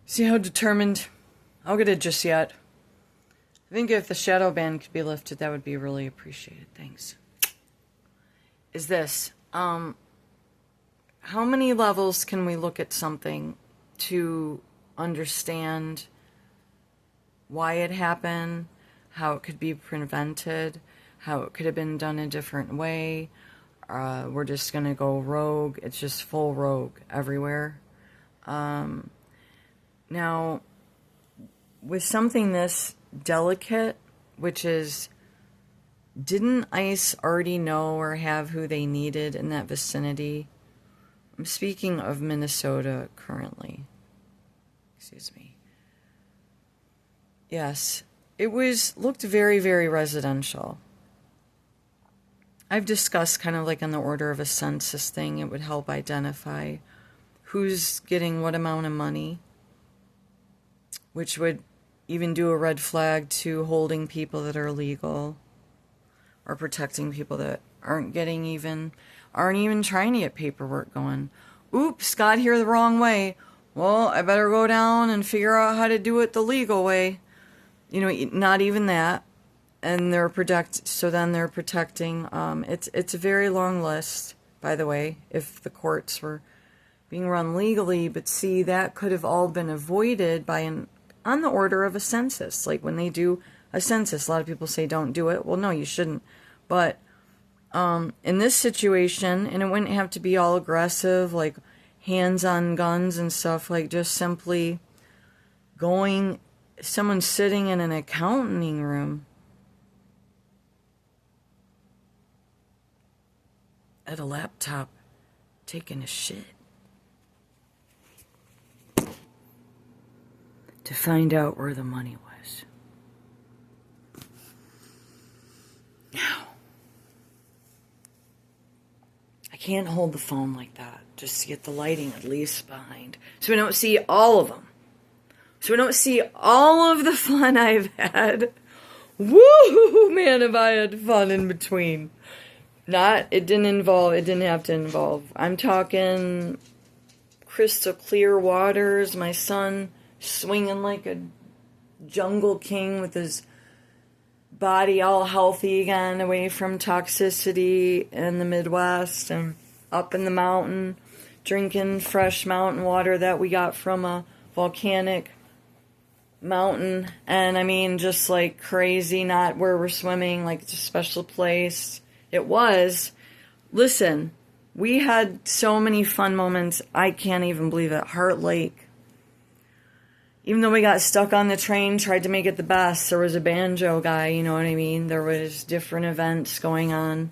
See how determined? I'll get it just yet. I think if the shadow ban could be lifted, that would be really appreciated. Thanks. Is this, how many levels can we look at something to understand why it happened, how it could be prevented, how it could have been done a different way? We're just going to go rogue. It's just full rogue everywhere. Now, with something this delicate, which is, didn't ICE already know or have who they needed in that vicinity? I'm speaking of Minnesota currently. Excuse me. Yes, it looked very, very residential. I've discussed kind of like on the order of a census thing, it would help identify who's getting what amount of money, which would even do a red flag to holding people that are illegal or protecting people that aren't even trying to get paperwork going. Oops, got here the wrong way. Well, I better go down and figure out how to do it the legal way. You know, not even that. And they're protecting. It's a very long list, by the way, if the courts were being run legally. But see, that could have all been avoided on the order of a census. Like when they do a census, a lot of people say don't do it. Well, no, you shouldn't. But in this situation, and it wouldn't have to be all aggressive, like hands on guns and stuff, like just simply someone sitting in an accounting room at a laptop taking a shit to find out where the money was. Now, I can't hold the phone like that just to get the lighting at least behind, so we don't see all of them. So we don't see all of the fun I've had. Woo, man, have I had fun in between. It didn't have to involve. I'm talking crystal clear waters, my son swinging like a jungle king with his body all healthy again, away from toxicity in the Midwest, and up in the mountain, drinking fresh mountain water that we got from a volcanic mountain. And I mean, just like crazy, not where we're swimming, like it's a special place. It was. Listen, we had so many fun moments. I can't even believe it. Heart Lake. Even though we got stuck on the train, tried to make it the best. There was a banjo guy, you know what I mean? There was different events going on.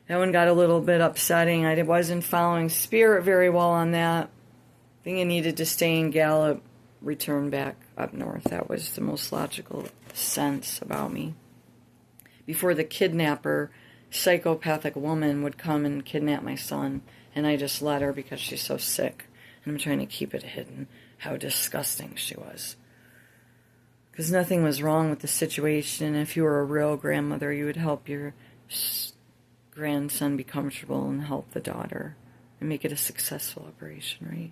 That one got a little bit upsetting. I wasn't following Spirit very well on that. I think I needed to stay in Gallup, return back up north. That was the most logical sense about me. Before the kidnapper, psychopathic woman would come and kidnap my son, and I just let her because she's so sick, and I'm trying to keep it hidden how disgusting she was. Because nothing was wrong with the situation. If you were a real grandmother, you would help your grandson be comfortable and help the daughter and make it a successful operation, right?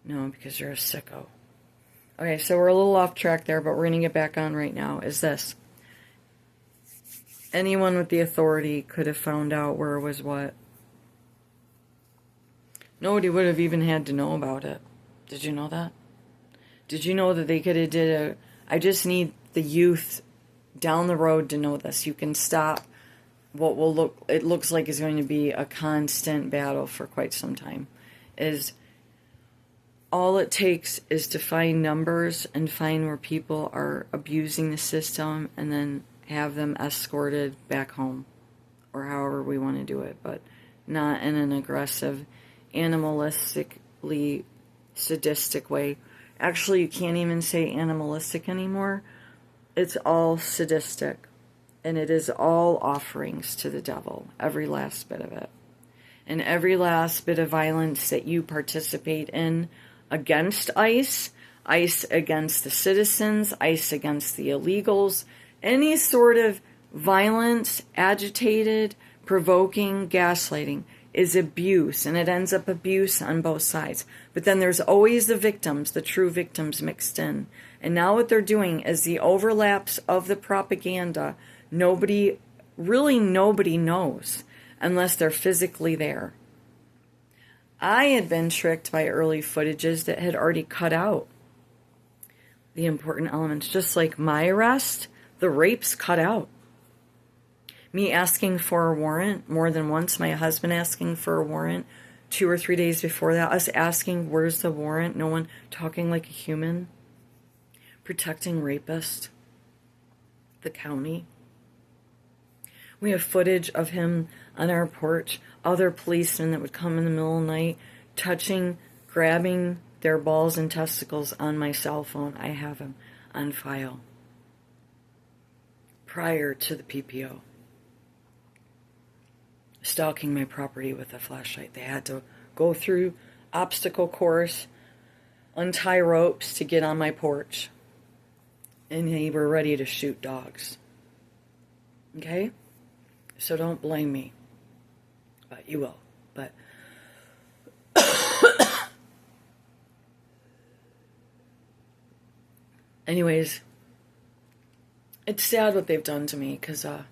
No, because you're a sicko. Okay, so we're a little off track there, but we're going to get back on right now. Is this: anyone with the authority could have found out where was what. Nobody would have even had to know about it. Did you know that? Did you know that they could have I just need the youth down the road to know this. You can stop what it looks like is going to be a constant battle for quite some time. All it takes is to find numbers and find where people are abusing the system and then have them escorted back home, or however we want to do it, but not in an aggressive, animalistically sadistic way. Actually, you can't even say animalistic anymore. It's all sadistic, and it is all offerings to the devil, every last bit of it. And every last bit of violence that you participate in against ICE against the citizens, ICE against the illegals, any sort of violence, agitated, provoking, gaslighting, is abuse, and it ends up abuse on both sides. But then there's always the victims, the true victims mixed in. And now what they're doing is the overlaps of the propaganda. Nobody knows unless they're physically there. I had been tricked by early footages that had already cut out the important elements. Just like my arrest, the rapes cut out. Me asking for a warrant more than once, my husband asking for a warrant 2 or 3 days before that, us asking, where's the warrant? No one talking like a human. Protecting rapists. The county. We have footage of him on our porch, other policemen that would come in the middle of the night, touching, grabbing their balls and testicles on my cell phone. I have them on file. Prior to the PPO. Stalking my property with a flashlight. They had to go through obstacle course, untie ropes to get on my porch. And they were ready to shoot dogs. Okay? So don't blame me. But you will. But anyways, it's sad what they've done to me, because I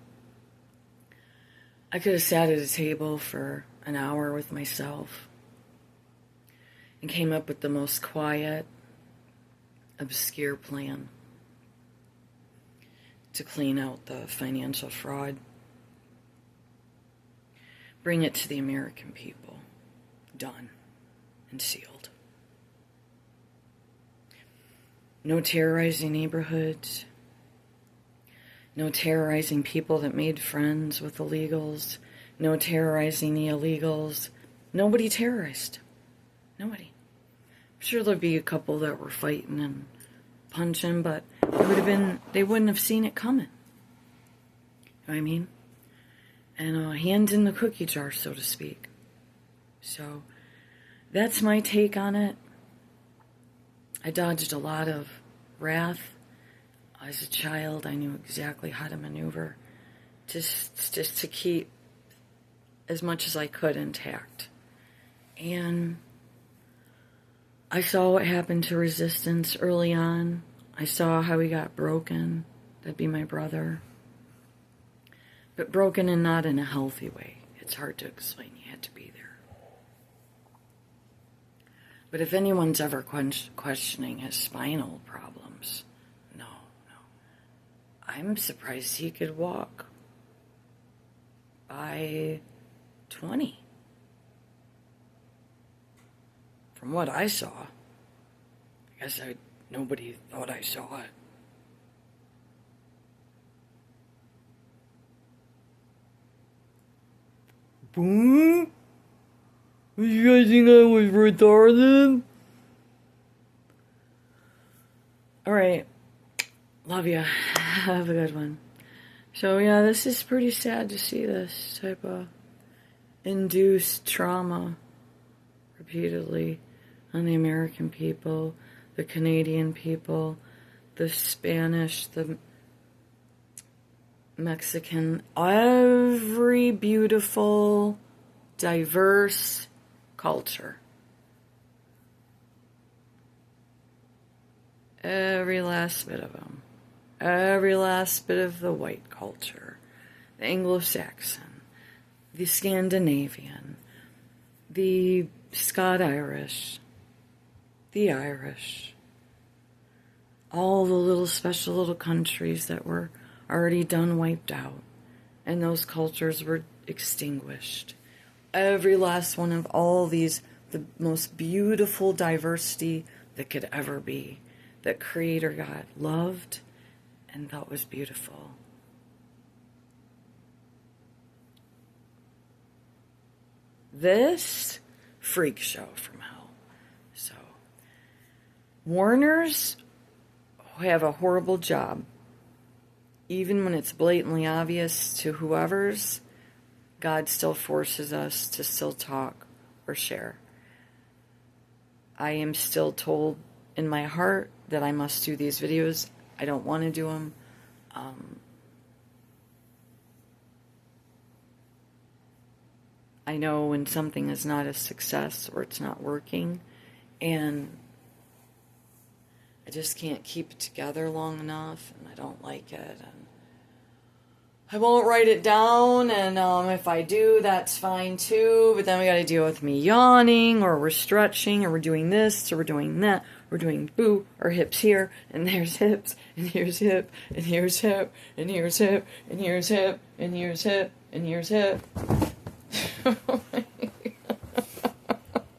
could have sat at a table for an hour with myself and came up with the most quiet, obscure plan to clean out the financial fraud. Bring it to the American people. Done and sealed. No terrorizing neighborhoods. No terrorizing people that made friends with illegals. No terrorizing the illegals. Nobody terrorized. Nobody. I'm sure there'd be a couple that were fighting and punching, but they wouldn't have seen it coming. You know what I mean? And hand in the cookie jar, so to speak. So that's my take on it. I dodged a lot of wrath. As a child, I knew exactly how to maneuver just to keep as much as I could intact. And I saw what happened to resistance early on. I saw how he got broken. That'd be my brother. But broken and not in a healthy way. It's hard to explain. You had to be there. But if anyone's ever questioning his spinal problems, no. I'm surprised he could walk by 20. From what I saw. I guess nobody thought I saw it. Boom? You guys think I was retarded? Alright. Love ya. Have a good one. So yeah, this is pretty sad to see this type of induced trauma repeatedly on the American people, the Canadian people, the Spanish, the Mexican, every beautiful, diverse culture. Every last bit of them. Every last bit of the white culture. The Anglo-Saxon. The Scandinavian. The Scot-Irish. The Irish. All the little special little countries that were already done wiped out. And those cultures were extinguished. Every last one of all these, the most beautiful diversity that could ever be, that Creator God loved and thought was beautiful. This freak show from hell. So, Warners have a horrible job. Even when it's blatantly obvious to whoever's, God still forces us to still talk or share. I am still told in my heart that I must do these videos. I don't want to do them. I know when something is not a success or it's not working, and I just can't keep it together long enough, and I don't like it, and I won't write it down, and if I do, that's fine too, but then we gotta deal with me yawning, or we're stretching, or we're doing this, or we're doing that, we're doing boo, or hips here, and there's hips, and here's hip, and here's hip, and here's hip, and here's hip, and here's hip, and here's hip. Oh my